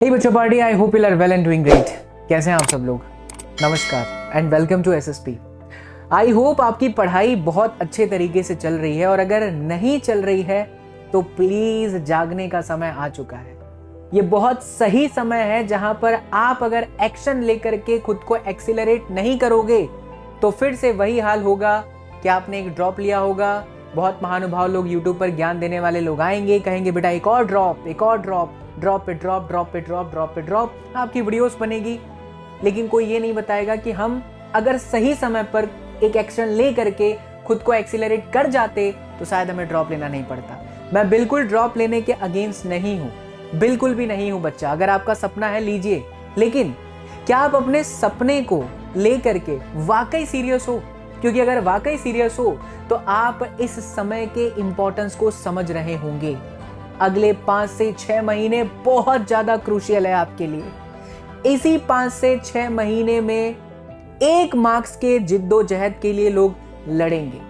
हे बच्चों party, I hope you are well and doing great. कैसे हैं आप सब लोग? नमस्कार and welcome to SSP. I hope आपकी पढ़ाई बहुत अच्छे तरीके से चल रही है, और अगर नहीं चल रही है तो प्लीज जागने का समय आ चुका है। ये बहुत सही समय है जहां पर आप अगर एक्शन लेकर के खुद को एक्सीलरेट नहीं करोगे तो फिर से वही हाल होगा कि आपने एक ड्रॉप लिया होगा। बहुत महानुभाव लोग यूट्यूब पर ज्ञान देने वाले लोग आएंगे, कहेंगे बेटा एक और ड्रॉप, एक और ड्रॉप, ड्रॉप पे ड्रॉप, ड्रॉप पे ड्रॉप, ड्रॉप पे ड्रॉप, आपकी वीडियोस बनेगी। लेकिन कोई ये नहीं बताएगा कि हम अगर सही समय पर एक एक्शन ले करके खुद को एक्सीलरेट कर जाते तो शायद हमें ड्रॉप लेना नहीं पड़ता। मैं बिल्कुल ड्रॉप लेने के अगेंस्ट नहीं हूँ, बिल्कुल भी नहीं हूँ बच्चा। अगर आपका सपना है लीजिए, लेकिन क्या आप अपने सपने को ले करके वाकई सीरियस हो? क्योंकि अगर वाकई सीरियस हो तो आप इस समय के इंपॉर्टेंस को समझ रहे होंगे। अगले 5 से 6 महीने बहुत ज्यादा क्रूशियल है आपके लिए। इसी 5 से 6 महीने में 1 मार्क्स के जिद्दोजहद के लिए लोग लड़ेंगे।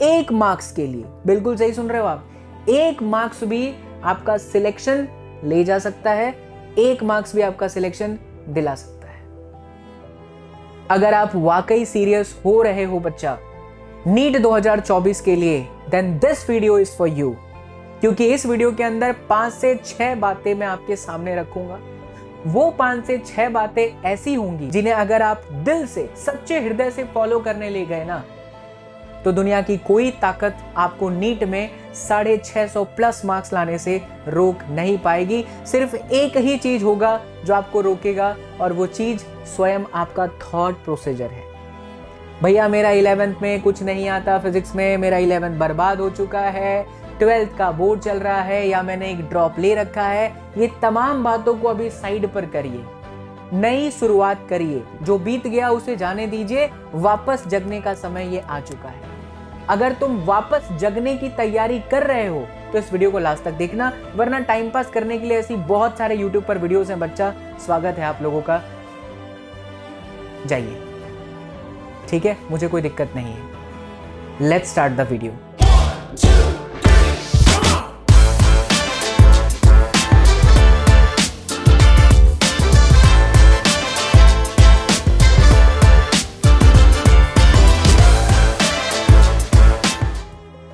1 मार्क्स के लिए, बिल्कुल सही सुन रहे हो आप। 1 मार्क्स भी आपका सिलेक्शन ले जा सकता है, 1 मार्क्स भी आपका सिलेक्शन दिला सकता है। अगर आप वाकई सीरियस हो रहे हो बच्चा नीट 2024 के लिए, then this video is for you. क्योंकि इस वीडियो के अंदर 5 से 6 बातें मैं आपके सामने रखूंगा। वो 5 से 6 बातें ऐसी होंगी जिन्हें अगर आप दिल से, सच्चे हृदय से फॉलो करने ले गए ना, तो दुनिया की कोई ताकत आपको नीट में 650 प्लस मार्क्स लाने से रोक नहीं पाएगी। सिर्फ एक ही चीज होगा जो आपको रोकेगा, और वो चीज स्वयं आपका थॉट प्रोसीजर है। भैया मेरा 11th में कुछ नहीं आता फिजिक्स में, मेरा 11th बर्बाद हो चुका है, 12th का बोर्ड चल रहा है, या मैंने एक ड्रॉप ले रखा है, ये तमाम बातों को अभी साइड पर करिए, नई शुरुआत करिए। जो बीत गया उसे जाने दीजिए, वापस जगने का समय ये आ चुका है। अगर तुम वापस जगने की तैयारी कर रहे हो तो इस वीडियो को लास्ट तक देखना, वरना टाइम पास करने के लिए ऐसी बहुत सारे यूट्यूब पर वीडियोस हैं बच्चा। स्वागत है आप लोगों का, जाइए, ठीक है, मुझे कोई दिक्कत नहीं है। Let's start the video.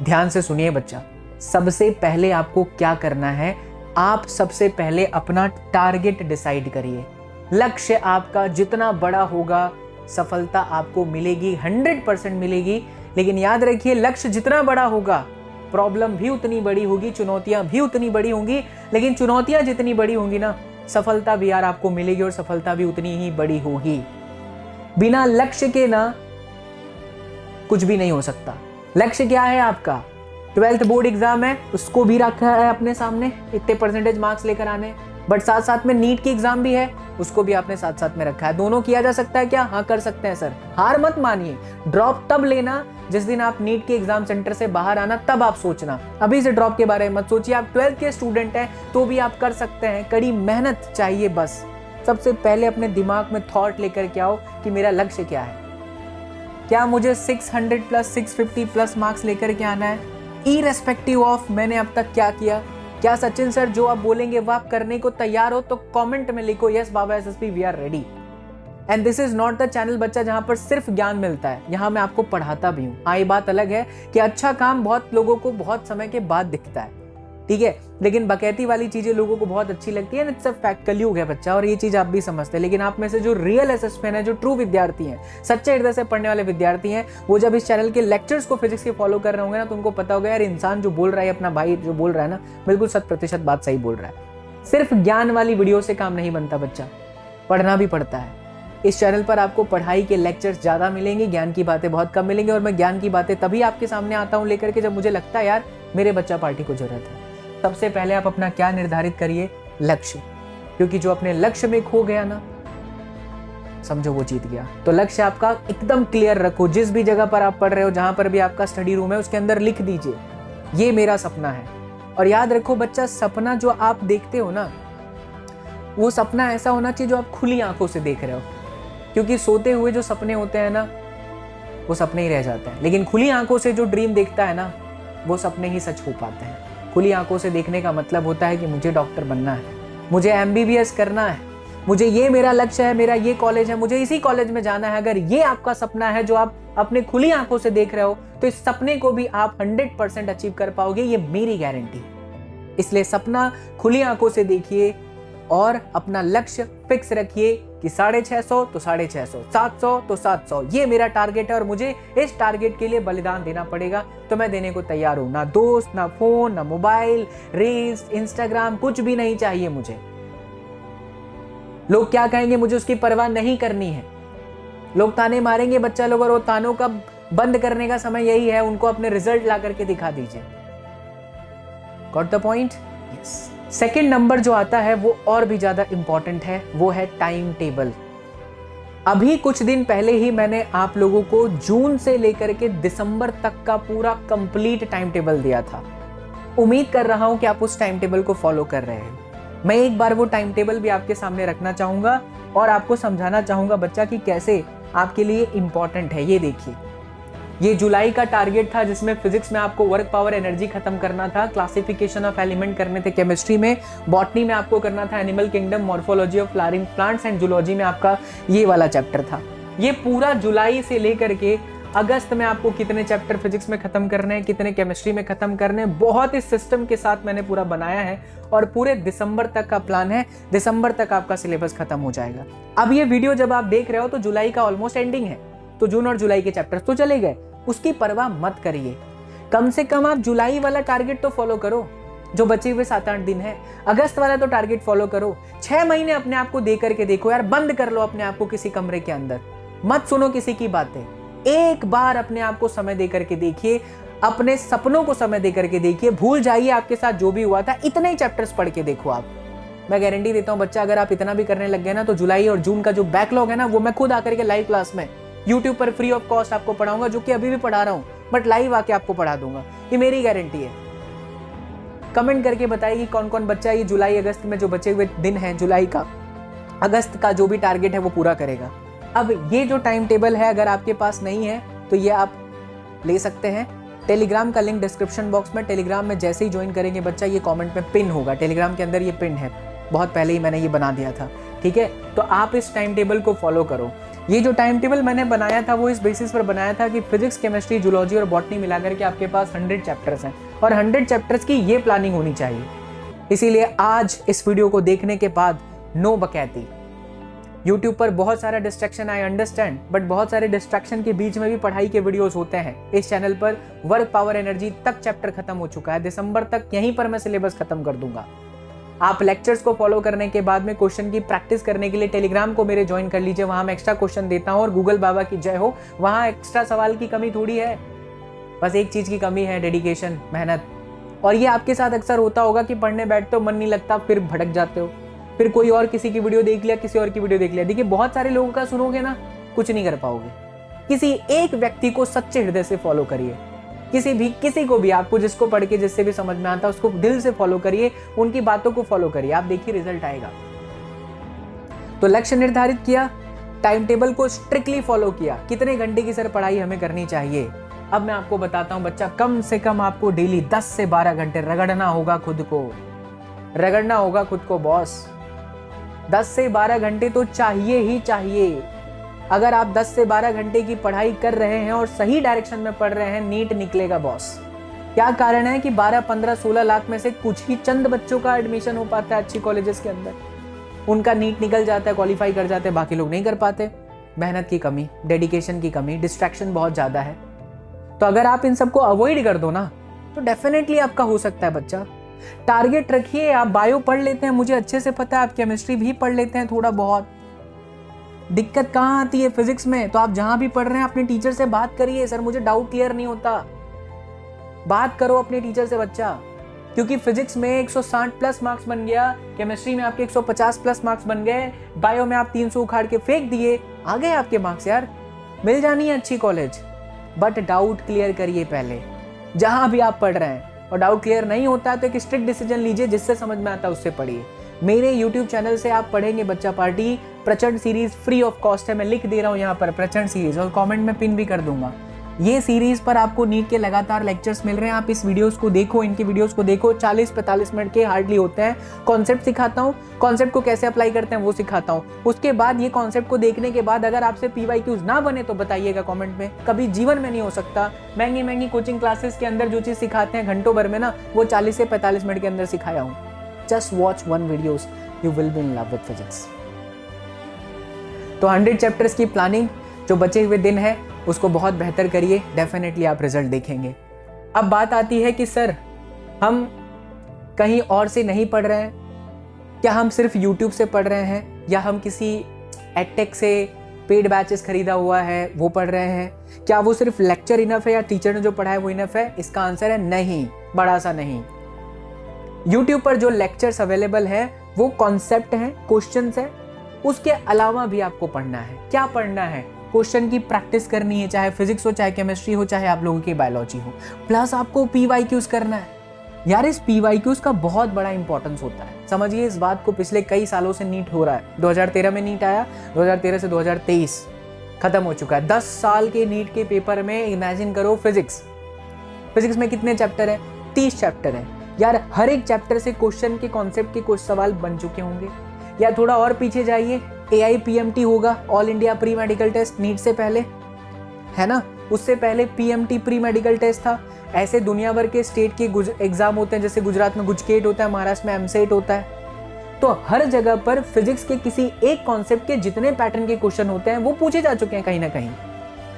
ध्यान से सुनिए बच्चा, सबसे पहले आपको क्या करना है, आप सबसे पहले अपना टारगेट डिसाइड करिए। लक्ष्य आपका जितना बड़ा होगा सफलता आपको मिलेगी, 100% मिलेगी। लेकिन याद रखिए, लक्ष्य जितना बड़ा होगा प्रॉब्लम भी उतनी बड़ी होगी, चुनौतियां भी उतनी बड़ी होंगी। लेकिन चुनौतियां जितनी बड़ी होंगी ना, सफलता भी यार आपको मिलेगी, और सफलता भी उतनी ही बड़ी होगी। बिना लक्ष्य के ना कुछ भी नहीं हो सकता। लक्ष्य क्या है आपका? 12th बोर्ड एग्जाम है, उसको भी रखा है अपने सामने, इतने परसेंटेज मार्क्स लेकर आने। बट साथ साथ में नीट की एग्जाम भी है, उसको भी आपने साथ साथ में रखा है। दोनों किया जा सकता है क्या? हाँ कर सकते हैं सर। हार मत मानिए, ड्रॉप तब लेना जिस दिन आप नीट के एग्जाम सेंटर से बाहर आना, तब आप सोचना। अभी से ड्रॉप के बारे में मत सोचिए। आप 12th के स्टूडेंट हैं तो भी आप कर सकते हैं, कड़ी मेहनत चाहिए बस। सबसे पहले अपने दिमाग में थॉट लेकर के आओ कि मेरा लक्ष्य क्या है। क्या मुझे 600 प्लस 650 प्लस मार्क्स लेकर के आना है, इररेस्पेक्टिव ऑफ मैंने अब तक क्या किया? क्या सचिन सर जो आप बोलेंगे वो आप करने को तैयार हो? तो कमेंट में लिखो यस बाबा SSP we are ready. And this is not the channel बच्चा जहां पर सिर्फ ज्ञान मिलता है, यहां मैं आपको पढ़ाता भी हूं। हाँ, ये बात अलग है कि अच्छा काम बहुत लोगों को बहुत समय के बाद दिखता है, ठीक है, लेकिन बकैती वाली चीजें लोगों को बहुत अच्छी लगती है। इट्स अ फैक्ट, कलयुग है बच्चा, और ये चीज आप भी समझते हैं। लेकिन आप में से जो रियल एसएसपी है, जो ट्रू विद्यार्थी हैं, सच्चे हृदय से पढ़ने वाले विद्यार्थी हैं, वो जब इस चैनल के लेक्चर्स को फिजिक्स के फॉलो कर रहे होंगे ना, तो उनको पता होगा यार इंसान जो बोल रहा है, अपना भाई जो बोल रहा है ना, बिल्कुल 100% बात सही बोल रहा है। सिर्फ ज्ञान वाली वीडियो से काम नहीं बनता बच्चा, पढ़ना भी पड़ता है। इस चैनल पर आपको पढ़ाई के लेक्चर्स ज्यादा मिलेंगे, ज्ञान की बातें बहुत कम मिलेंगी। और मैं ज्ञान की बातें तभी आपके सामने आता हूं लेकर के जब मुझे लगता है यार मेरे बच्चा पार्टी को जरूरत है। सबसे पहले आप अपना क्या निर्धारित करिए? लक्ष्य। क्योंकि जो अपने लक्ष्य में खो गया ना, समझो वो जीत गया। तो लक्ष्य आपका एकदम क्लियर रखो। जिस भी जगह पर आप पढ़ रहे हो, जहां पर भी आपका स्टडी रूम है, उसके अंदर लिख दीजिए ये मेरा सपना है। और याद रखो बच्चा, सपना जो आप देखते हो ना, वो सपना ऐसा होना चाहिए जो आप खुली आंखों से देख रहे हो। क्योंकि सोते हुए जो सपने होते हैं ना, वो सपने ही रह जाते हैं। लेकिन खुली आंखों से जो ड्रीम देखता है ना, वो सपने ही सच हो पाते हैं। खुली आंखों से देखने का मतलब होता है कि मुझे डॉक्टर बनना है, मुझे MBBS करना है, मुझे ये मेरा लक्ष्य है, मेरा ये कॉलेज है, मुझे इसी कॉलेज में जाना है, अगर ये आपका सपना है जो आप अपने खुली आंखों से देख रहे हो, तो इस सपने को भी आप 100% अचीव कर पाओगे, ये मेरी गारंटी है। इसलिए सपना खुली आंखों से देखिए और अपना लक्ष्य फिक्स रखिए कि 650 तो 650, 700 तो 700, ये मेरा टारगेट है और मुझे इस टारगेट के लिए बलिदान देना पड़ेगा, तो मैं देने को तैयार हूं। ना दोस्त, ना फोन, ना मोबाइल, रील्स, इंस्टाग्राम, कुछ भी नहीं चाहिए मुझे। लोग क्या कहेंगे मुझे उसकी परवाह नहीं करनी है। लोग ताने मारेंगे बच्चा लोग, और वो तानों का बंद करने का समय यही है, उनको अपने रिजल्ट ला करके दिखा दीजिए। Got the point? Yes. Second number जो आता है वो और भी ज्यादा इंपॉर्टेंट है, वो है टाइम टेबल। अभी कुछ दिन पहले ही मैंने आप लोगों को जून से लेकर के दिसंबर तक का पूरा कंप्लीट टाइम टेबल दिया था। उम्मीद कर रहा हूं कि आप उस टाइम टेबल को फॉलो कर रहे हैं। मैं एक बार वो टाइम टेबल भी आपके सामने रखना चाहूंगा और आपको समझाना चाहूंगा बच्चा कि कैसे आपके लिए इंपॉर्टेंट है। ये देखिए, ये जुलाई का टारगेट था जिसमें फिजिक्स में आपको वर्क पावर एनर्जी खत्म करना था, क्लासिफिकेशन ऑफ एलिमेंट करने थे केमिस्ट्री में, बॉटनी में आपको करना था animal kingdom, morphology of flowering plants and zoology में आपका ये वाला चैप्टर था। ये पूरा जुलाई से लेकर के अगस्त में आपको कितने चैप्टर फिजिक्स में खत्म करने हैं, कितने केमिस्ट्री में खत्म करने हैं, बहुत ही सिस्टम के साथ मैंने पूरा बनाया है और पूरे दिसंबर तक का प्लान है। दिसंबर तक आपका सिलेबस खत्म हो जाएगा। अब ये वीडियो जब आप देख रहे हो तो जुलाई का ऑलमोस्ट एंडिंग है, तो जून और जुलाई के चैप्टर्स तो चले गए, उसकी परवाह मत करिए। कम से कम आप जुलाई वाला टारगेट तो फॉलो करो जो बचे हुए 7-8 दिन है। अगस्त वाला तो टारगेट फॉलो करो। 6 महीने अपने आप को दे करके देखो यार, बंद कर लो अपने आप को किसी कमरे के अंदर, मत सुनो किसी की बातें। एक बार अपने आप को समय दे करके देखिए, अपने सपनों को समय दे करके देखिए, भूल जाइए आपके साथ जो भी हुआ था, इतने ही चैप्टर्स पढ़ के देखो आप। मैं गारंटी देता हूं बच्चा, अगर आप इतना भी करने लग गए ना तो जुलाई और जून का जो बैकलॉग है ना, वो मैं खुद आकर के लाइव क्लास में YouTube पर फ्री ऑफ कॉस्ट आपको पढ़ाऊंगा, जो कि अभी भी पढ़ा रहा हूं, बट लाइव आके आपको पढ़ा दूंगा। ये मेरी गारंटी है। कमेंट करके बताइए कौन कौन बच्चा ये जुलाई अगस्त में जो बचे हुए दिन हैं, जुलाई का अगस्त का जो भी टारगेट है वो पूरा करेगा। अब ये जो टाइम टेबल है अगर आपके पास नहीं है तो ये आप ले सकते हैं। टेलीग्राम का लिंक डिस्क्रिप्शन बॉक्स में, टेलीग्राम में जैसे ही ज्वाइन करेंगे बच्चा ये कमेंट में पिन होगा, टेलीग्राम के अंदर ये पिन है, बहुत पहले ही मैंने ये बना दिया था, ठीक है। तो आप इस टाइम टेबल को फॉलो करो। ये जो टाइम टेबल मैंने बनाया था वो इस बेसिस पर बनाया था कि फिजिक्स, केमिस्ट्री, जूलॉजी और बॉटनी मिलाकर के आपके पास 100 चैप्टर्स हैं और 100 चैप्टर्स की ये प्लानिंग होनी चाहिए। इसीलिए आज इस वीडियो को देखने के बाद नो बकैती। YouTube पर बहुत सारा डिस्ट्रैक्शन, आई अंडरस्टैंड, बट बहुत सारे डिस्ट्रैक्शन के बीच में भी पढ़ाई के वीडियोस होते हैं। इस चैनल पर वर्क पावर एनर्जी तक चैप्टर खत्म हो चुका है, दिसंबर तक यहीं पर मैं सिलेबस खत्म कर दूंगा। आप लेक्चर्स को फॉलो करने के बाद में क्वेश्चन की प्रैक्टिस करने के लिए टेलीग्राम को मेरे ज्वाइन कर लीजिए, वहां मैं एक्स्ट्रा क्वेश्चन देता हूं और गूगल बाबा की जय हो, वहां एक्स्ट्रा सवाल की कमी थोड़ी है, बस एक चीज की कमी है, डेडिकेशन, मेहनत। और ये आपके साथ अक्सर होता होगा कि पढ़ने बैठते हो, मन नहीं लगता, फिर भटक जाते हो, फिर कोई और किसी की वीडियो देख लिया, किसी और की वीडियो देख लिया। देखिए बहुत सारे लोगों का सुनोगे ना, कुछ नहीं कर पाओगे। किसी एक व्यक्ति को सच्चे हृदय से फॉलो करिए, किसी को भी आपको जिसको पढ़ के जिससे भी समझ में आता है उसको दिल से फॉलो करिए, उनकी बातों को फॉलो करिए, आप देखिए रिजल्ट आएगा। तो लक्ष्य निर्धारित किया, टाइम टेबल को स्ट्रिक्टली फॉलो किया, कितने घंटे की सर पढ़ाई हमें करनी चाहिए। अब मैं आपको बताता हूं बच्चा, कम से कम आपको डेली 10 से 12 घंटे रगड़ना होगा खुद को, रगड़ना होगा खुद को बॉस। 10 से 12 घंटे तो चाहिए ही चाहिए। अगर आप 10 से 12 घंटे की पढ़ाई कर रहे हैं और सही डायरेक्शन में पढ़ रहे हैं, नीट निकलेगा बॉस। क्या कारण है कि 12, 15, 16 लाख में से कुछ ही चंद बच्चों का एडमिशन हो पाता है अच्छी कॉलेजेस के अंदर, उनका नीट निकल जाता है, क्वालिफाई कर जाते हैं, बाकी लोग नहीं कर पाते। मेहनत की कमी, डेडिकेशन की कमी, डिस्ट्रैक्शन बहुत ज्यादा है। तो अगर आप इन सबको अवॉइड कर दो ना तो डेफिनेटली आपका हो सकता है बच्चा। टारगेट रखिए, आप बायो पढ़ लेते हैं, मुझे अच्छे से पता है, आप केमिस्ट्री भी पढ़ लेते हैं थोड़ा बहुत। दिक्कत कहाँ आती है फिजिक्स में, तो आप जहां भी पढ़ रहे हैं अपने टीचर से बात करिए, सर मुझे डाउट क्लियर नहीं होता। बात करो अपने टीचर से बच्चा, क्योंकि फिजिक्स में 160 प्लस मार्क्स बन गया, केमिस्ट्री में आपके 150 प्लस मार्क्स बन गए, बायो में आप 300 उखाड़ के फेंक दिए, आ गए आपके मार्क्स यार, मिल जानी है अच्छी कॉलेज। बट डाउट क्लियर करिए पहले जहां भी आप पढ़ रहे हैं, और डाउट क्लियर नहीं होता तो एक स्ट्रिक्ट डिसीजन लीजिए, जिससे समझ में आता है उससे पढ़िए। मेरे YouTube चैनल से आप पढ़ेंगे बच्चा पार्टी, प्रचंड सीरीज फ्री ऑफ कॉस्ट है, मैं लिख दे रहा हूँ यहाँ पर प्रचंड सीरीज, और कमेंट में पिन भी कर दूंगा। ये सीरीज पर आपको नीट के लगातार लेक्चर्स मिल रहे हैं, आप इस वीडियोस को देखो, इनकी वीडियोस को देखो, 40-45 मिनट के हार्डली होते हैं। कॉन्सेप्ट सिखाता हूँ, कॉन्सेप्ट को कैसे अप्लाई करते हैं वो सिखाता हूँ। उसके बाद ये कॉन्सेप्ट को देखने के बाद अगर आपसे PYQs ना बने तो बताइएगा कॉमेंट में, कभी जीवन में नहीं हो सकता। महंगी महंगी कोचिंग क्लासेस के अंदर जो चीज़ सिखाते हैं घंटों भर में ना, वो 40 से 45 मिनट के अंदर सिखाया हूँ। Just watch 1 videos, you will be in love with physics. तो 100 चैप्टर्स की प्लानिंग, जो बचे हुए दिन है उसको बहुत बेहतर करिए, डेफिनेटली आप रिजल्ट देखेंगे। अब बात आती है कि सर हम कहीं और से नहीं पढ़ रहे हैं क्या, हम सिर्फ YouTube से पढ़ रहे हैं, या हम किसी एडटेक से पेड बैचेस खरीदा हुआ है वो पढ़ रहे हैं, क्या वो सिर्फ लेक्चर इनफ है या टीचर ने जो पढ़ा है वो इनफ है? इसका आंसर है नहीं, बड़ा सा नहीं। YouTube पर जो लेक्चर्स अवेलेबल है वो कॉन्सेप्ट है, क्वेश्चंस है, उसके अलावा भी आपको पढ़ना है। क्या पढ़ना है? क्वेश्चन की प्रैक्टिस करनी है, चाहे फिजिक्स हो, चाहे केमिस्ट्री हो, चाहे आप लोगों की बायोलॉजी हो। प्लस आपको PYQs करना है। यार इस PYQs का बहुत बड़ा इंपॉर्टेंस होता है, समझिए इस बात को। पिछले कई सालों से नीट हो रहा है, 2013 में नीट आया, 2013 से 2023 खत्म हो चुका है। 10 साल के नीट के पेपर में इमेजिन करो फिजिक्स में कितने चैप्टर है? 30 चैप्टर है। यार हर एक चैप्टर से क्वेश्चन के कॉन्सेप्ट के कुछ सवाल बन चुके होंगे। या थोड़ा और पीछे जाइए, AIPMT होगा, all India pre medical test, NEET से पहले, है ना। उससे पहले PMT प्री मेडिकल टेस्ट था। ऐसे दुनिया भर के स्टेट के एग्जाम होते हैं, जैसे गुजरात में गुजकेट होता है, महाराष्ट्र में MCET होता है। तो हर जगह पर फिजिक्स के किसी एक कॉन्सेप्ट के जितने पैटर्न के क्वेश्चन होते हैं वो पूछे जा चुके हैं कहीं ना कहीं।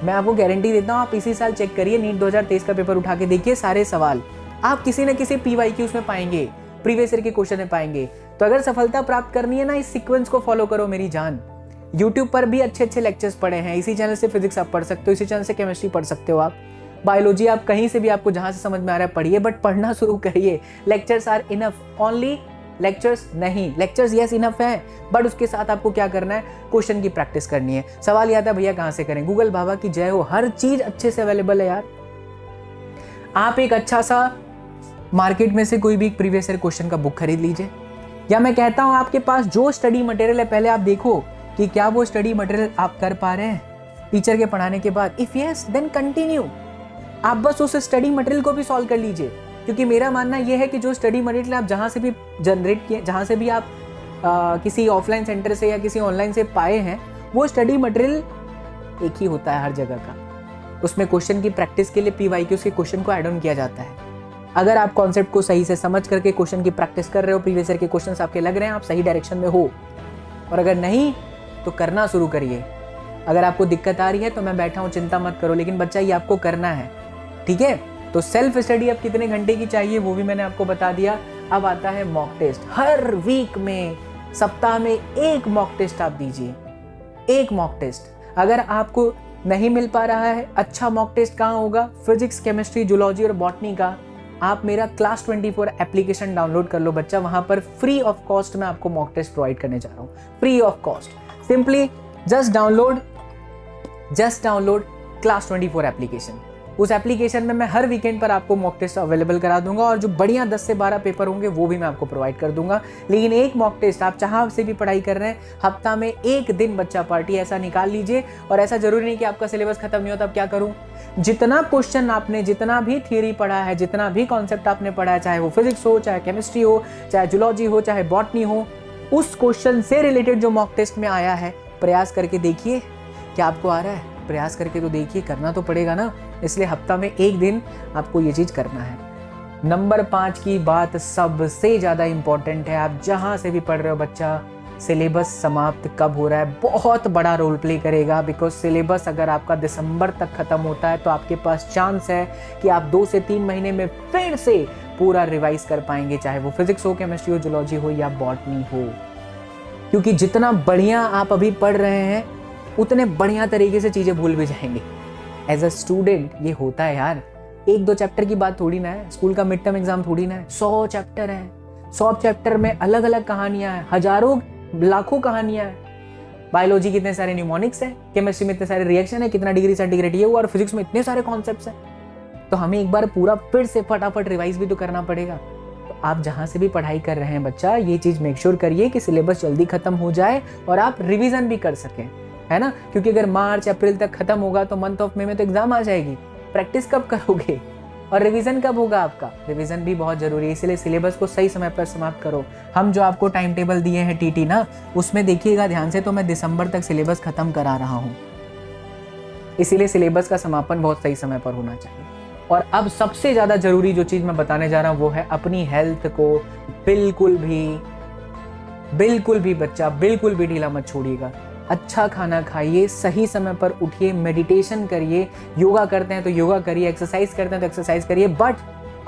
मैं आपको गारंटी देता हूँ, आप इसी साल चेक करिए, नीट 2023 का पेपर उठा के देखिए, सारे सवाल आप किसी न किसी PYQs में पाएंगे, प्रीवियस ईयर के क्वेश्चन में पाएंगे। तो अगर सफलता प्राप्त करनी है ना, इस सीक्वेंस को फॉलो करो मेरी जान। YouTube पर भी अच्छे अच्छे लेक्चर्स पढ़े हैं, इसी चैनल से फिजिक्स आप पढ़ सकते हो, इसी चैनल से केमिस्ट्री पढ़ सकते हो, आप बायोलॉजी आप कहीं से भी आपको जहां से समझ में आ रहा है पढ़िए, बट पढ़ना शुरू करिए। Lectures are enough, only lectures नहीं, लेक्चर्स यस इनफ है, बट उसके साथ आपको क्या करना है? क्वेश्चन की प्रैक्टिस करनी है। सवाल याद है भैया कहाँ से करें? गूगल बाबा की जय हो, हर चीज अच्छे से अवेलेबल है यार। आप एक अच्छा सा मार्केट में से कोई भी प्रीवियस ईयर क्वेश्चन का बुक खरीद लीजिए, या मैं कहता हूं आपके पास जो स्टडी मटेरियल है पहले आप देखो कि क्या वो स्टडी मटेरियल आप कर पा रहे हैं टीचर के पढ़ाने के बाद। इफ यस देन कंटिन्यू, आप बस उस स्टडी मटेरियल को भी सॉल्व कर लीजिए। क्योंकि मेरा मानना यह है कि जो स्टडी मटेरियल आप जहां से भी जनरेट किए, जहां से भी आप किसी ऑफलाइन सेंटर से या किसी ऑनलाइन से पाए हैं, वो स्टडी मटेरियल एक ही होता है हर जगह का। उसमें क्वेश्चन की प्रैक्टिस के लिए PYQs के क्वेश्चन को ऐड ऑन किया जाता है। अगर आप कॉन्सेप्ट को सही से समझ करके क्वेश्चन की प्रैक्टिस कर रहे हो, प्रीवियस ईयर के क्वेश्चंस आपके लग रहे हैं, आप सही डायरेक्शन में हो। और अगर नहीं तो करना शुरू करिए। अगर आपको दिक्कत आ रही है तो मैं बैठा हूँ, चिंता मत करो, लेकिन बच्चा ये आपको करना है, ठीक है। तो सेल्फ स्टडी अब कितने घंटे की चाहिए वो भी मैंने आपको बता दिया। अब आता है मॉक टेस्ट। हर वीक में, सप्ताह में एक मॉक टेस्ट आप दीजिए, एक मॉक टेस्ट। अगर आपको नहीं मिल पा रहा है, अच्छा मॉक टेस्ट कहाँ होगा? फिजिक्स, केमिस्ट्री, जूलॉजी और बॉटनी का आप मेरा क्लास 24 एप्लीकेशन डाउनलोड कर लो बच्चा। वहां पर फ्री ऑफ कॉस्ट मैं आपको मॉक टेस्ट प्रोवाइड करने जा रहा हूँ, free of cost. Simply just download class 24 application. उस एप्लीकेशन में मैं हर वीकेंड पर आपको मॉक टेस्ट अवेलेबल करा दूंगा, और जो बढ़िया 10 से 12 पेपर होंगे वो भी मैं आपको प्रोवाइड कर दूंगा। लेकिन एक मॉक टेस्ट आप जहां से भी पढ़ाई कर रहे हैं, हफ्ता में एक दिन बच्चा पार्टी ऐसा निकाल लीजिए। और ऐसा जरूरी नहीं कि आपका सिलेबस खत्म नहीं होता, अब क्या करूं? जितना क्वेश्चन आपने, जितना भी थियरी पढ़ा है, जितना भी कॉन्सेप्ट आपने पढ़ा है, चाहे वो फिजिक्स हो, चाहे केमिस्ट्री हो, चाहे जूलॉजी हो, चाहे बॉटनी हो, उस क्वेश्चन से रिलेटेड जो मॉक टेस्ट में आया है, प्रयास करके देखिए क्या आपको आ रहा है। प्रयास करके तो देखिए, करना तो पड़ेगा ना। इसलिए हफ्ता में एक दिन आपको ये चीज करना है। नंबर 5 की बात सबसे ज्यादा इंपॉर्टेंट है। आप जहां से भी पढ़ रहे हो बच्चा, सिलेबस समाप्त कब हो रहा है बहुत बड़ा रोल प्ले करेगा। बिकॉज सिलेबस अगर आपका दिसंबर तक खत्म होता है तो आपके पास चांस है कि आप 2 से 3 महीने में फिर से पूरा रिवाइज कर पाएंगे, चाहे वो फिजिक्स हो, केमिस्ट्री हो, जूलॉजी हो या बॉटनी हो। क्योंकि जितना बढ़िया आप अभी पढ़ रहे हैं उतने बढ़िया तरीके से चीजें भूल भी जाएंगे। एज अ स्टूडेंट ये होता है यार, 1-2 चैप्टर की बात थोड़ी ना है, स्कूल का मिड टर्म एग्जाम थोड़ी ना है, 100 चैप्टर है। 100 चैप्टर में अलग अलग कहानियां हैं, हजारों लाखों कहानियां हैं। बायोलॉजी कितने सारे न्यूमोनिक्स है, केमिस्ट्री में इतने सारे रिएक्शन है, कितना डिग्री सेंटीग्रेड ये हुआ, और फिजिक्स में इतने सारे कॉन्सेप्ट्स हैं। तो हमें एक बार पूरा फिर से फटाफट रिवाइज भी तो करना पड़ेगा। तो आप जहां से भी पढ़ाई कर रहे हैं बच्चा, ये चीज मेक श्योर करिए कि सिलेबस जल्दी खत्म हो जाए और आप रिवीजन भी कर सकें, है ना। क्योंकि अगर मार्च अप्रैल तक खत्म होगा तो मंथ ऑफ मई में तो एग्जाम आ जाएगी। प्रैक्टिस कब करोगे और रिवीजन कब होगा आपका? रिवीजन भी बहुत जरूरी है, इसलिए सिलेबस को सही समय पर समाप्त करो। हम जो आपको टाइम टेबल दिए हैं टीटी ना, उसमें देखिएगा ध्यान से, तो मैं दिसंबर तक सिलेबस खत्म करा रहा हूँ, इसीलिए सिलेबस का समापन बहुत सही समय पर होना चाहिए। और अब सबसे ज्यादा जरूरी जो चीज मैं बताने जा रहा हूं वो है अपनी हेल्थ को बिल्कुल भी बच्चा बिल्कुल भी ढीला मत छोड़िएगा। अच्छा खाना खाइए, सही समय पर उठिए, मेडिटेशन करिए, योगा करते हैं तो योगा करिए, एक्सरसाइज करते हैं तो एक्सरसाइज करिए, बट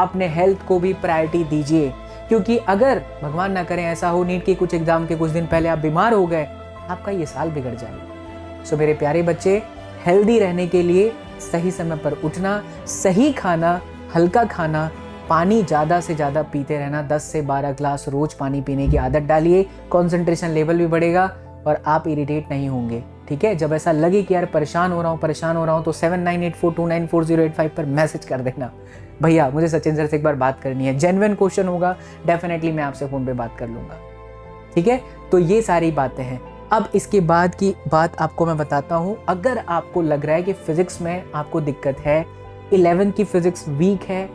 अपने हेल्थ को भी प्रायोरिटी दीजिए। क्योंकि अगर भगवान ना करें ऐसा हो, नीट के कुछ एग्जाम के कुछ दिन पहले आप बीमार हो गए, आपका ये साल बिगड़ जाएगा। सो मेरे प्यारे बच्चे, हेल्दी रहने के लिए सही समय पर उठना, सही खाना, हल्का खाना, पानी ज़्यादा से ज़्यादा पीते रहना, 10 से 12 ग्लास रोज पानी पीने की आदत डालिए, कंसंट्रेशन लेवल भी बढ़ेगा और आप इरिटेट नहीं होंगे। ठीक है, जब ऐसा लगे कि यार परेशान हो रहा हूँ तो 7984294085 पर मैसेज कर देना, भैया मुझे सचिन सर से एक बार बात करनी है। जेन्युइन क्वेश्चन होगा, डेफिनेटली मैं आपसे फ़ोन पे बात कर लूँगा। ठीक है, तो ये सारी बातें हैं। अब इसके बाद की बात आपको मैं बताता हूँ। अगर आपको लग रहा है कि फिजिक्स में आपको दिक्कत है, 11th की फिजिक्स वीक है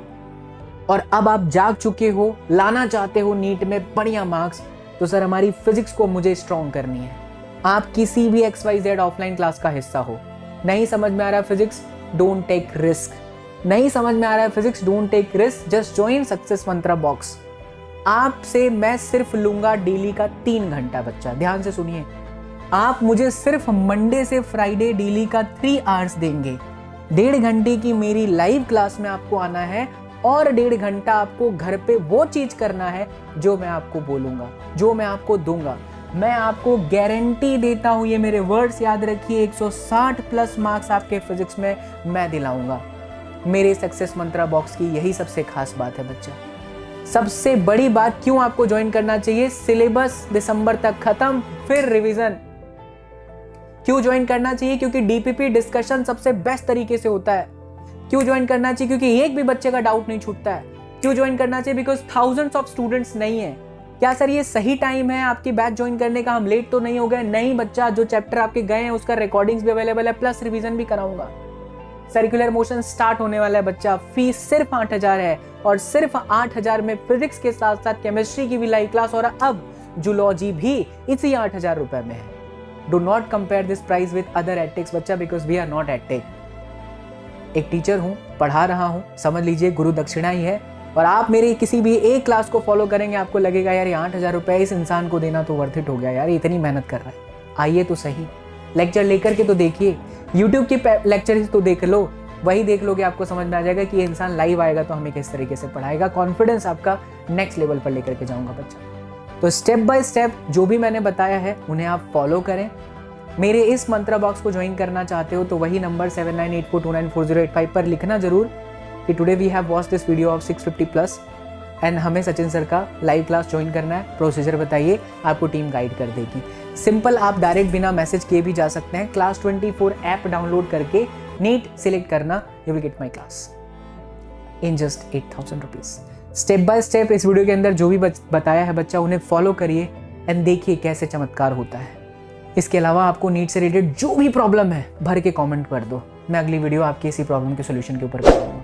और अब आप जाग चुके हो, लाना चाहते हो नीट में बढ़िया मार्क्स, तो सर हमारी फिजिक्स को मुझे स्ट्रॉन्ग करनी है। आप किसी भी XYZ ऑफलाइन क्लास का हिस्सा हो, नहीं समझ में आ रहा है फिजिक्स, डोंट टेक रिस्क। नहीं समझ में आ रहा है physics, don't take risk, just join success Mantra box. आपसे मैं सिर्फ लूंगा डेली का 3 घंटा। बच्चा ध्यान से सुनिए, आप मुझे सिर्फ मंडे से फ्राइडे डेली का 3 आवर्स देंगे। 1.5 घंटे की मेरी लाइव क्लास में आपको आना है और 1.5 घंटा आपको घर पे वो चीज करना है जो मैं आपको बोलूंगा, जो मैं आपको दूंगा। मैं आपको गारंटी देता हूं, ये मेरे वर्ड्स याद रखिए, 160 प्लस मार्क्स आपके फिजिक्स में मैं दिलाऊंगा। मेरे सक्सेस मंत्रा बॉक्स की यही सबसे खास बात है बच्चा। सबसे बड़ी बात, क्यों आपको ज्वाइन करना चाहिए? सिलेबस दिसंबर तक खत्म, फिर रिवीजन। क्यों ज्वाइन करना चाहिए? क्योंकि डीपीपी डिस्कशन सबसे बेस्ट तरीके से होता है। क्यों ज्वाइन करना चाहिए? क्योंकि एक भी बच्चे का डाउट नहीं छूटता है। क्यों ज्वाइन करना चाहिए? बिकॉज थाउजेंड्स ऑफ स्टूडेंट्स नहीं है। क्या सर ये सही टाइम है आपकी बैच ज्वाइन करने का? हम लेट तो नहीं हो गए? नहीं बच्चा, जो चैप्टर आपके गए हैं उसका रिकॉर्डिंग्स भी अवेलेबल है, प्लस रिवीजन भी कराऊंगा। सर्कुलर मोशन स्टार्ट होने वाला है बच्चा। फीस सिर्फ 8,000 है और सिर्फ 8,000 में फिजिक्स के साथ साथ केमिस्ट्री की भी लाइव क्लास और अब जूलॉजी भी इसी 8,000 रुपए में है। Do not compare this price with other edtechs बच्चा, because we are not edtech. एक टीचर हूं, पढ़ा रहा हूं, समझ लीजिए गुरु दक्षिणा ही है। और आप मेरी किसी भी एक क्लास को फॉलो करेंगे, आपको लगेगा यार ये 8,000 रुपए इस इंसान को देना तो वर्थ इट हो गया यार, इतनी मेहनत कर रहा है। आइए तो सही, लेक्चर लेकर के तो देखिए, यूट्यूब की लेक्चर तो देख लो, वही देख लोगे, आपको समझ में आ जाएगा कि ये इंसान लाइव आएगा तो हमें किस तरीके से पढ़ाएगा। कॉन्फिडेंस आपका नेक्स्ट लेवल पर लेकर के जाऊंगा बच्चा। तो स्टेप बाय स्टेप जो भी मैंने बताया है उन्हें आप फॉलो करें। मेरे इस मंत्रा बॉक्स को ज्वाइन करना चाहते हो तो वही नंबर 7984294085 पर लिखना जरूर कि today we have watched this video of 650 plus and हमें सचिन सर का लाइव क्लास ज्वाइन करना है। प्रोसीजर बताइए, आपको टीम गाइड कर देगी। सिंपल, आप डायरेक्ट बिना मैसेज किए भी जा सकते हैं। क्लास 24 ऐप डाउनलोड करके नीट सिलेक्ट करना, you will get my class in just 8,000 rupees. Step by step इस वीडियो के अंदर जो भी बताया है बच्चा, उन्हें फॉलो करिए एंड देखिए कैसे चमत्कार होता है। इसके अलावा आपको नीट से रिलेटेड जो भी प्रॉब्लम है भर के कमेंट कर दो, मैं अगली वीडियो आपकी इसी प्रॉब्लम के सोल्यूशन के ऊपर करूँगा।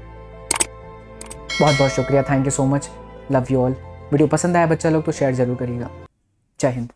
बहुत बहुत शुक्रिया, thank you so much, love you all. Video पसंद आया बच्चा लोग तो शेयर जरूर करिएगा। जय हिंद।